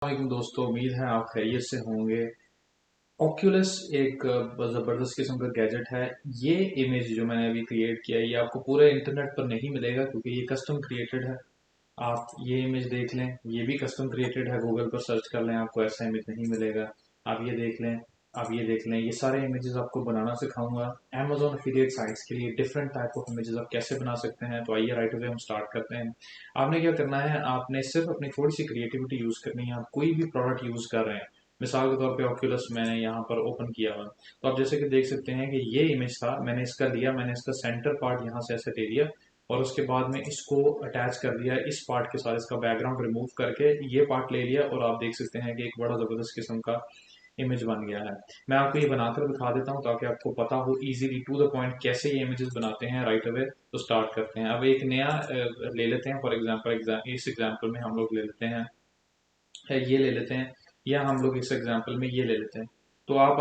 वालेकुम दोस्तों, उम्मीद है आप खैरियत से होंगे। ओक्यूलस एक ज़बरदस्त किस्म का गैजेट है। ये इमेज जो मैंने अभी क्रिएट किया है ये आपको पूरे इंटरनेट पर नहीं मिलेगा क्योंकि ये कस्टम क्रिएटेड है। आप ये इमेज देख लें, ये भी कस्टम क्रिएटेड है। गूगल पर सर्च कर लें, आपको ऐसा इमेज नहीं मिलेगा। आप ये देख लें, आप ये देख लें, ये सारे इमेजेस आपको बनाना सिखाऊंगा। अमेजोन एफिलिएट साइट्स के लिए डिफरेंट टाइप ऑफ इमेजेस आप कैसे बना सकते हैं। तो आइए राइट अवे हम स्टार्ट करते हैं। आपने क्या करना है, आपने सिर्फ अपनी थोड़ी सी क्रिएटिविटी यूज करनी है। आप कोई भी प्रोडक्ट यूज कर रहे हैं, मिसाल के तौर पे ऑक्यूलस मैंने यहाँ पर ओपन किया हुआ, तो आप जैसे कि देख सकते हैं कि ये इमेज था, मैंने इसका लिया, मैंने इसका सेंटर पार्ट यहाँ से ऐसे ले लिया और उसके बाद में इसको अटैच कर दिया इस पार्ट के साथ, इसका बैकग्राउंड रिमूव करके ये पार्ट ले लिया और आप देख सकते हैं कि एक बड़ा ज़बरदस्त किस्म का इमेज बन गया है। मैं आपको ये बनाकर दिखा देता हूँ ताकि आपको पता हो इजीली टू द पॉइंट कैसे ये इमेजेस बनाते हैं राइट अवे। तो स्टार्ट करते हैं। अब एक नया ले लेते हैं। फॉर एग्जांपल इस एग्जांपल में हम लोग ले लेते हैं, ये ले लेते हैं, या हम लोग इस एग्जांपल में ये ले लेते हैं। तो आप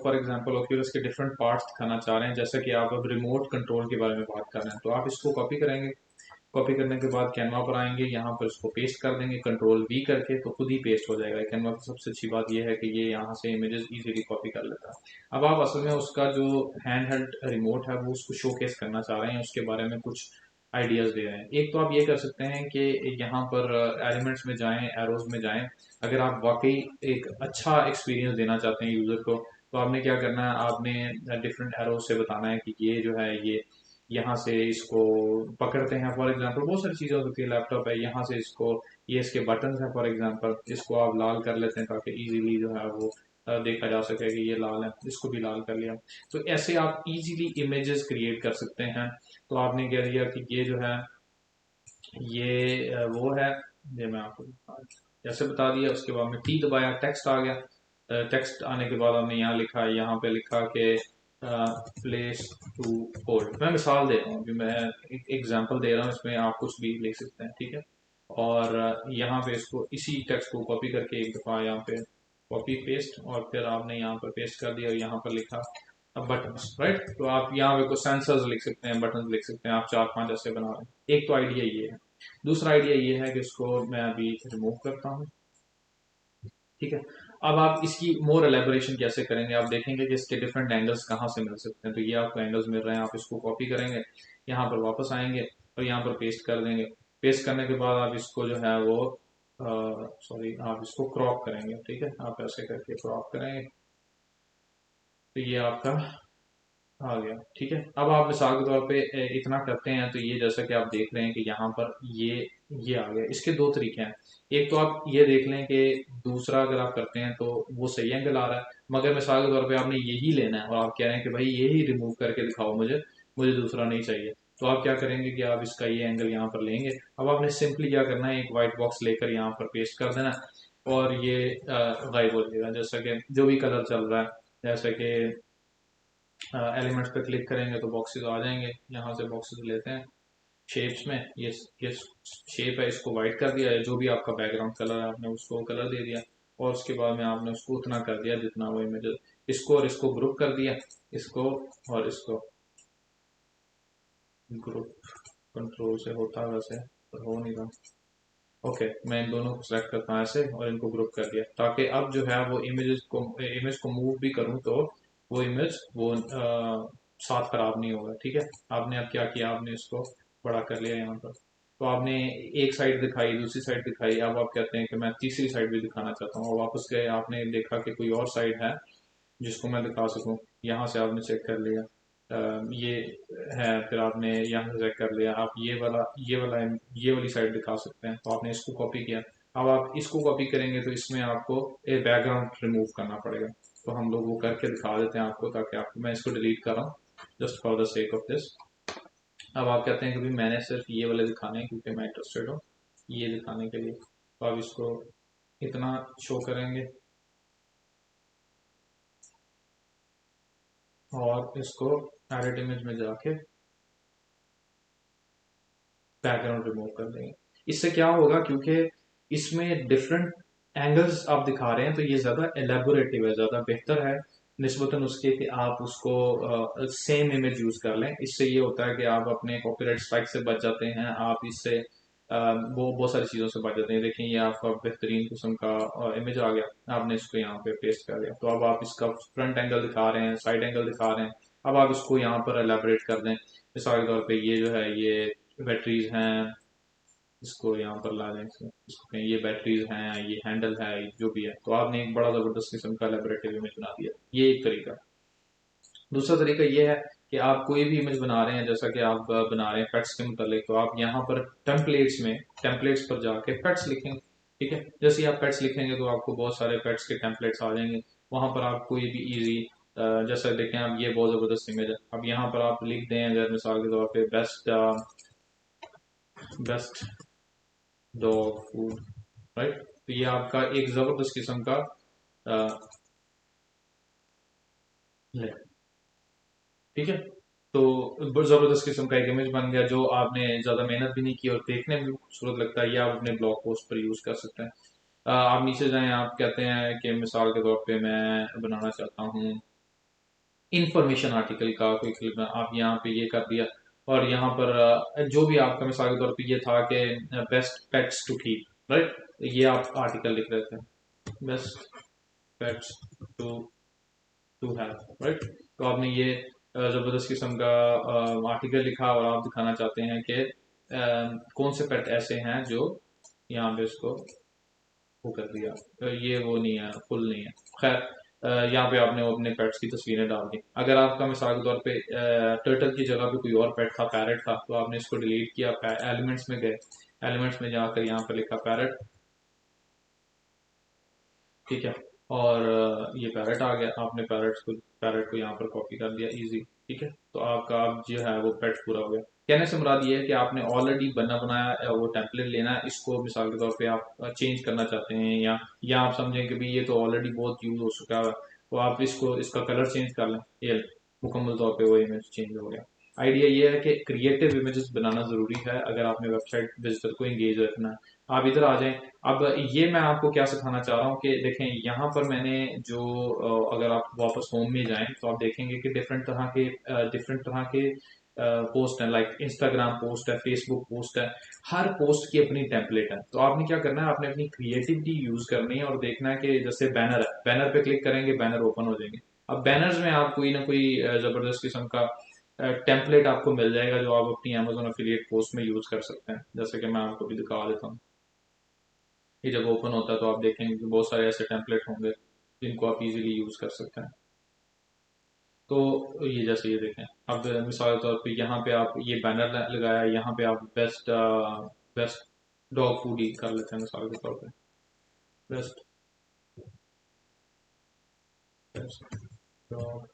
फॉर एग्जांपल ओक्यूलस के डिफरेंट पार्ट्स दिखाना चाह रहे हैं, जैसा कि आप अब रिमोट कंट्रोल के बारे में बात कर रहे हैं, तो आप इसको कॉपी करेंगे। कॉपी करने के बाद कैनवा पर आएंगे, यहाँ पर इसको पेस्ट कर देंगे कंट्रोल वी करके, तो खुद ही पेस्ट हो जाएगा। कैनवा की सबसे अच्छी बात यह है कि ये यहाँ से इमेजेस इजीली कॉपी कर लेता है। अब आप असल में उसका जो हैंड हेल्ड रिमोट है वो उसको शोकेस करना चाह रहे हैं, उसके बारे में कुछ आइडियाज दे रहे हैं। एक तो आप ये कर सकते हैं कि यहाँ पर एलिमेंट्स में जाएं, एरोज में जाएं। अगर आप वाकई एक अच्छा एक्सपीरियंस देना चाहते हैं यूजर को, तो आपने क्या करना है, आपने डिफरेंट एरोज से बताना है कि ये जो है ये यहाँ से इसको पकड़ते हैं। फॉर एग्जांपल बहुत सारी चीज़ें हो सकती है, लैपटॉप है, यहाँ से इसको, ये इसके बटन हैं फॉर एग्जांपल, इसको आप लाल कर लेते हैं ताकि इजीली जो है वो देखा जा सके कि ये लाल है, इसको भी लाल कर लिया। तो ऐसे आप इजीली इमेजेस क्रिएट कर सकते हैं। तो आपने कह दिया कि ये जो है ये वो है, ये मैं आपको जैसे बता दिया। उसके बाद में टी दबाया, टेक्स्ट आ गया। टेक्स्ट आने के बाद हमने यहाँ लिखा, यहाँ पे लिखा कि प्लेस टू होल्ड। मैं मिसाल दे रहा हूँ, अभी मैं एक एग्जांपल दे रहा हूँ, इसमें आप कुछ भी लिख सकते हैं, ठीक है। और यहाँ पे इसको इसी टेक्स्ट को कॉपी करके एक दफ़ा यहाँ पे कॉपी पेस्ट, और फिर आपने यहाँ पर पेस्ट कर दिया और यहाँ पर लिखा बटन्स, राइट। तो आप यहाँ पे कुछ सेंसर्स लिख सकते हैं, बटन्स लिख सकते हैं, आप चार पांच ऐसे बना रहे हैं। एक तो आइडिया ये है। दूसरा आइडिया ये है कि इसको मैं अभी रिमूव करता हूँ, ठीक है। अब आप इसकी मोर एलेबोरेशन कैसे करेंगे, आप देखेंगे कि इसके डिफरेंट एंगल्स कहाँ से मिल सकते हैं। तो ये आपको एंगल्स मिल रहे हैं, आप इसको कॉपी करेंगे, यहाँ पर वापस आएंगे और यहाँ पर पेस्ट कर देंगे। पेस्ट करने के बाद आप इसको जो है वो सॉरी, आप इसको क्रॉप करेंगे, ठीक है। आप ऐसे करके क्रॉप करेंगे तो ये आपका आ गया, ठीक है। अब आप मिसाल के तौर पे इतना करते हैं, तो ये जैसा कि आप देख रहे हैं कि यहाँ पर ये आ गया। इसके दो तरीके हैं। एक तो आप ये देख लें कि दूसरा अगर आप करते हैं तो वो सही एंगल आ रहा है, मगर मिसाल के तौर पे आपने यही लेना है और आप कह रहे हैं कि भाई यही रिमूव करके दिखाओ मुझे, मुझे दूसरा नहीं चाहिए। तो आप क्या करेंगे कि आप इसका ये एंगल यहाँ पर लेंगे। अब आपने सिंपली क्या करना है, एक वाइट बॉक्स लेकर यहाँ पर पेस्ट कर देना और ये गायब हो जाएगा। जैसा कि जो भी कलर चल रहा है, जैसे कि एलिमेंट्स पे क्लिक करेंगे तो बॉक्सेस आ जाएंगे। यहाँ से बॉक्सेस लेते हैं शेप्स में, ये शेप है, इसको वाइट कर दिया है। जो भी आपका बैकग्राउंड कलर है आपने उसको कलर दे दिया, और उसके बाद में आपने उसको उतना कर दिया जितना वो इमेज, इसको और इसको ग्रुप कर दिया, इसको और इसको ग्रुप कंट्रोल से होता है वैसे, पर हो नहीं रहा। ओके, मैं इन दोनों को सेलेक्ट करता हूँ ऐसे और इनको ग्रुप कर दिया, ताकि अब जो है वो इमेज को मूव भी करूँ तो वो इमेज वो साथ खराब नहीं होगा, ठीक है। आपने अब क्या किया, आपने इसको बड़ा कर लिया यहाँ पर। तो आपने एक साइड दिखाई, दूसरी साइड दिखाई, अब आप कहते हैं कि मैं तीसरी साइड भी दिखाना चाहता हूँ, और वापस गए, आपने देखा कि कोई और साइड है जिसको मैं दिखा सकूँ। यहाँ से आपने चेक कर लिया, ये है, फिर आपने यहाँ से चेक कर लिया, आप ये वाली साइड दिखा सकते हैं, तो आपने इसको कॉपी किया। अब आप इसको कॉपी करेंगे तो इसमें आपको एक बैकग्राउंड रिमूव करना पड़ेगा। तो हम लोग वो करके दिखा देते हैं आपको, ताकि आपको, मैं इसको डिलीट कर रहा हूँ just for the sake of this. अब आप कहते हैं कि भाई मैंने सिर्फ ये वाले दिखाने हैं क्योंकि मैं इंटरेस्टेड हूँ ये दिखाने के लिए, तो आप इसको इतना शो करेंगे और इसको एडिट इमेज में जाके बैकग्राउंड रिमूव कर देंगे। इससे क्या होगा, क्योंकि इसमें डिफरेंट एंगल्स आप दिखा रहे हैं तो ये ज़्यादा एलेबोरेटिव है, ज़्यादा बेहतर है निस्बतन उसके कि आप उसको सेम इमेज यूज़ कर लें। इससे ये होता है कि आप अपने कॉपीराइट स्ट्राइक से बच जाते हैं। आप इससे वो बहुत सारी चीज़ों से बच जाते हैं। देखें ये आपका बेहतरीन किस्म का इमेज आ गया, आपने इसको यहाँ पे पेस्ट कर दिया। तो अब आप इसका फ्रंट एंगल दिखा रहे हैं, साइड एंगल दिखा रहे हैं। अब आप इसको यहाँ पर एलेबरेट कर दें। मिसाल के तौर पे ये जो है ये बैटरीज हैं, इसको यहाँ पर ला दें, इसको कहें ये बैटरीज हैं, ये हैंडल है, जो भी है। तो आपने एक बड़ा ज़बरदस्त किस्म का एलेबरेटिव इमेज बना दिया। ये एक तरीका है। दूसरा तरीका ये है कि आप कोई भी इमेज बना रहे हैं, जैसा कि आप बना रहे हैं पेट्स के मतलब, तो आप यहाँ पर टेम्पलेट्स पर जाके पेट्स लिखेंगे। ठीक है, जैसे ही आप पेट्स लिखेंगे तो आपको बहुत सारे पेट्स के टेम्पलेट्स आ जाएंगे। वहां पर आप कोई भी इजी, जैसा देखें आप, ये बहुत ज़बरदस्त इमेज है। अब यहाँ पर आप लिख दें अगर मिसाल के तौर पे बेस्ट डॉग फूड, राइट। तो ये आपका एक ज़बरदस्त किस्म का है, ठीक है। तो बहुत जबरदस्त किस्म का एक इमेज बन गया, जो आपने ज्यादा मेहनत भी नहीं की और देखने में भी खूबसूरत लगता है। ये आप अपने ब्लॉग पोस्ट पर यूज कर सकते हैं। आप नीचे जाएं, आप कहते हैं कि मिसाल के तौर पे मैं बनाना चाहता हूँ इंफॉर्मेशन आर्टिकल का कोई क्लिप, आप यहाँ पे ये कर दिया। और यहाँ पर जो भी आपका मिसाल के तौर पे ये था कि best pets to keep, right. ये आप आर्टिकल लिख रहे थे, best pets to to have, right. तो आपने ये जबरदस्त किस्म का आर्टिकल लिखा और आप दिखाना चाहते हैं कि कौन से पेट ऐसे हैं जो, यहाँ पे इसको वो कर दिया, ये वो नहीं है, फुल नहीं है। खैर, यहाँ पे आपने वो अपने पेट्स की तस्वीरें डाल दी। अगर आपका मिसाल के तौर पे टर्टल की जगह पे कोई और पेट था, पैरट था, तो आपने इसको डिलीट किया, एलिमेंट्स में गए, एलिमेंट्स में जाकर यहाँ पे लिखा पैरट, ठीक है। और ये पैरेट आ गया, आपने पैरेट को यहाँ पर कॉपी कर दिया, इजी। ठीक है, तो आपका अब जो है वो पेट पूरा हो गया। कहने से मुराद ये है कि आपने ऑलरेडी बना बनाया वो टेम्पलेट लेना है, इसको मिसाल के तौर पे आप चेंज करना चाहते हैं, या आप समझें कि भाई ये तो ऑलरेडी बहुत यूज हो चुका है, तो आप इसको इसका कलर चेंज कर लें, ये मुकम्मल तौर पे वो इमेज चेंज हो गया। आइडिया ये है कि क्रिएटिव इमेजेस बनाना जरूरी है अगर आपने वेबसाइट विजिटर को एंगेज रखना है। आप इधर आ जाएं। अब ये मैं आपको क्या सिखाना चाह रहा हूँ कि देखें यहाँ पर मैंने जो अगर आप वापस होम में जाएं तो आप देखेंगे कि डिफरेंट तरह के पोस्ट हैं, लाइक इंस्टाग्राम पोस्ट है, फेसबुक पोस्ट है। हर पोस्ट की अपनी टेम्पलेट है। तो आपने क्या करना है, आपने अपनी क्रिएटिविटी यूज करनी है और देखना है कि जैसे बैनर है, बैनर पे क्लिक करेंगे, बैनर ओपन हो जाएंगे। अब बैनर्स में आप कोई ना कोई जबरदस्त किस्म का टेम्पलेट आपको मिल जाएगा, जो आप अपनी अमेजोन अफिलिएट पोस्ट में यूज कर सकते हैं। जैसे कि मैं आपको भी दिखा देता हूँ। ये जब ओपन होता है तो आप देखेंगे कि बहुत सारे ऐसे टेम्पलेट होंगे जिनको आप इजीली यूज कर सकते हैं। तो ये जैसे ये देखें, अब मिसाल के तौर पे यहाँ पे आप ये बैनर लगाया, यहाँ पे आप बेस्ट डॉग फूड ही कर लेते हैं मिसाल के तौर पे, best best dog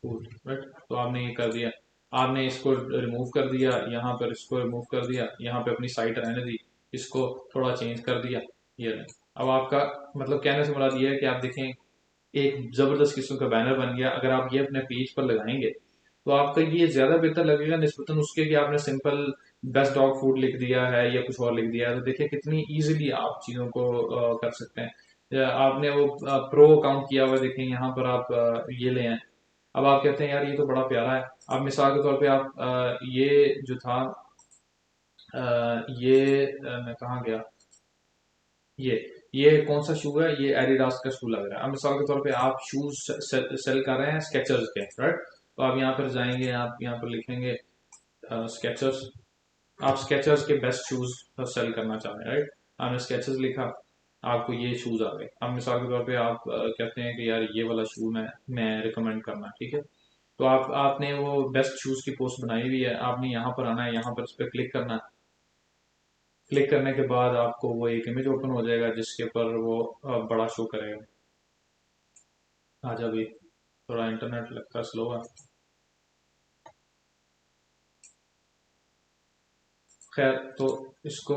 food, right. तो आपने ये कर दिया, आपने इसको रिमूव कर दिया, यहाँ पर इसको रिमूव कर दिया, यहाँ पे अपनी साइट रहने दी, इसको थोड़ा चेंज कर दिया, ये रहे। अब आपका मतलब कहने से मुराद ये है कि आप देखें एक जबरदस्त किस्म का बैनर बन गया। अगर आप ये अपने पेज पर लगाएंगे तो आपका ये ज्यादा बेहतर लगेगा निस्बतन उसके कि आपने सिंपल बेस्ट डॉग फूड लिख दिया है या कुछ और लिख दिया है। तो देखिए कितनी इजीली आप चीजों को कर सकते हैं। या आपने वो प्रो अकाउंट किया हुआ है, देखें यहाँ पर आप ये ले आए। अब आप कहते हैं यार ये तो बड़ा प्यारा है। अब मिसाल के तौर पे आप ये जो था ये मैं कहाँ गया, ये ये कौन सा शू है, ये एडिडास का शू लग रहा है। अब मिसाल के तौर पे आप शूज सेल कर रहे हैं स्केचर्स के, राइट। तो आप यहाँ पर जाएंगे, आप यहाँ पर लिखेंगे स्केचर्स, आप स्केचर्स के बेस्ट शूज सेल करना चाह रहे हैं, राइट। आपने स्केचर्स लिखा, आपको ये शूज आ गए। अब मिसाल के तौर पे आप कहते हैं कि यार ये वाला शू मैं रिकमेंड करना, ठीक है। तो आपने वो बेस्ट शूज की पोस्ट बनाई हुई है, आपने यहाँ पर आना है, यहाँ पर इस पर क्लिक करना है। क्लिक करने के बाद आपको वो एक इमेज ओपन हो जाएगा जिसके ऊपर वो बड़ा शो करेगा। आज अभी थोड़ा इंटरनेट लगता है स्लो है। खैर, तो इसको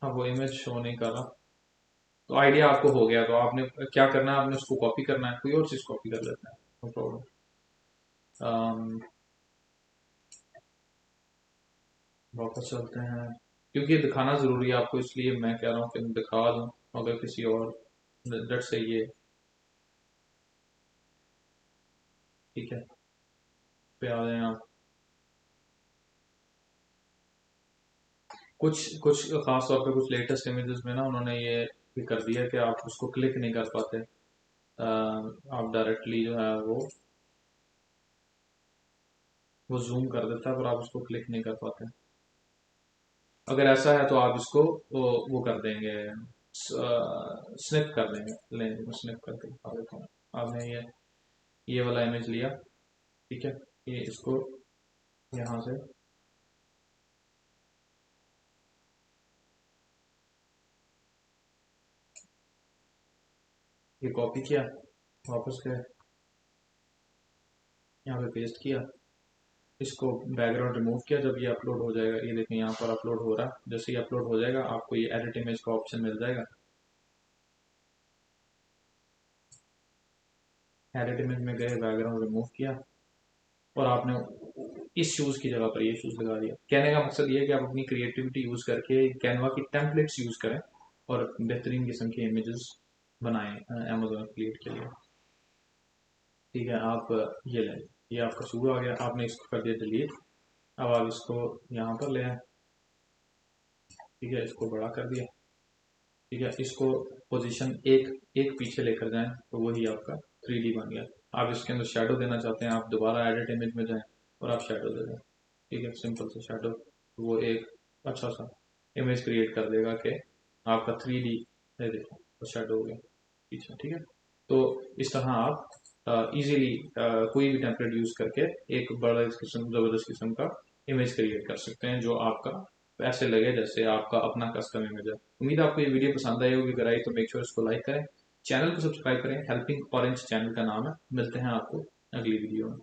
अब वो इमेज शो नहीं कर रहा। तो आइडिया आपको हो गया, तो आपने क्या करना है, आपने उसको कॉपी करना है, कोई और चीज कॉपी कर लेते हैं, नो प्रॉब्लम। वापस चलते हैं, क्योंकि ये दिखाना जरूरी है आपको, इसलिए मैं कह रहा हूँ कि मैं दिखा दूं। अगर किसी और डट से ये, ठीक है, पे आ जाए आप। कुछ कुछ खास तौर पे कुछ लेटेस्ट इमेजेस में ना उन्होंने ये भी कर दिया कि आप उसको क्लिक नहीं कर पाते। आप डायरेक्टली जो है वो जूम कर देता है पर आप उसको क्लिक नहीं कर पाते। अगर ऐसा है तो आप इसको वो कर देंगे, स्निप कर देंगे। लें स्निप करके दिखा देता हूँ। आपने ये वाला इमेज लिया, ठीक है, ये इसको यहाँ से ये कॉपी किया, वापस गए, यहाँ पे पेस्ट किया, इसको बैकग्राउंड रिमूव किया। जब ये अपलोड हो जाएगा, ये देखें यहाँ पर अपलोड हो रहा है, जैसे ही अपलोड हो जाएगा आपको ये एडिट इमेज का ऑप्शन मिल जाएगा। एडिट इमेज में गए, बैकग्राउंड रिमूव किया और आपने इस शूज की जगह पर ये शूज लगा दिया। कहने का मकसद ये है कि आप अपनी क्रिएटिविटी यूज करके कैनवा की टेम्पलेट्स यूज करें और बेहतरीन किस्म के इमेजेस बनाएं अमेजोन एफिलिएट के लिए। ठीक है, आप ये लें, ये आपका शू आ गया, आपने इसको कर दिया डिलीट। अब आप इसको यहाँ पर ले आए, ठीक है, इसको बड़ा कर दिया, ठीक है, इसको पोजीशन एक एक पीछे लेकर जाएं तो वही आपका 3D बन गया। आप इसके अंदर शेडो देना चाहते हैं, आप दोबारा एडिट इमेज में जाएं और आप शेडो दे दें, ठीक है, सिंपल सा शेडो। वो एक अच्छा सा इमेज क्रिएट कर देगा कि आपका 3D है, देखो वो शेडो हो गया पीछे, ठीक है। तो इस तरह आप इजीली कोई भी टेम्पलेट यूज करके एक बड़ा किस्म जबरदस्त किस्म का इमेज क्रिएट कर सकते हैं जो आपका ऐसे लगे जैसे आपका अपना कस्टम इमेज है। उम्मीद है आपको ये वीडियो पसंद आई होगी। अगर आई तो मेक श्योर इसको लाइक करें, चैनल को सब्सक्राइब करें। हेल्पिंग ऑरेंज चैनल का नाम है। मिलते हैं आपको अगली वीडियो में।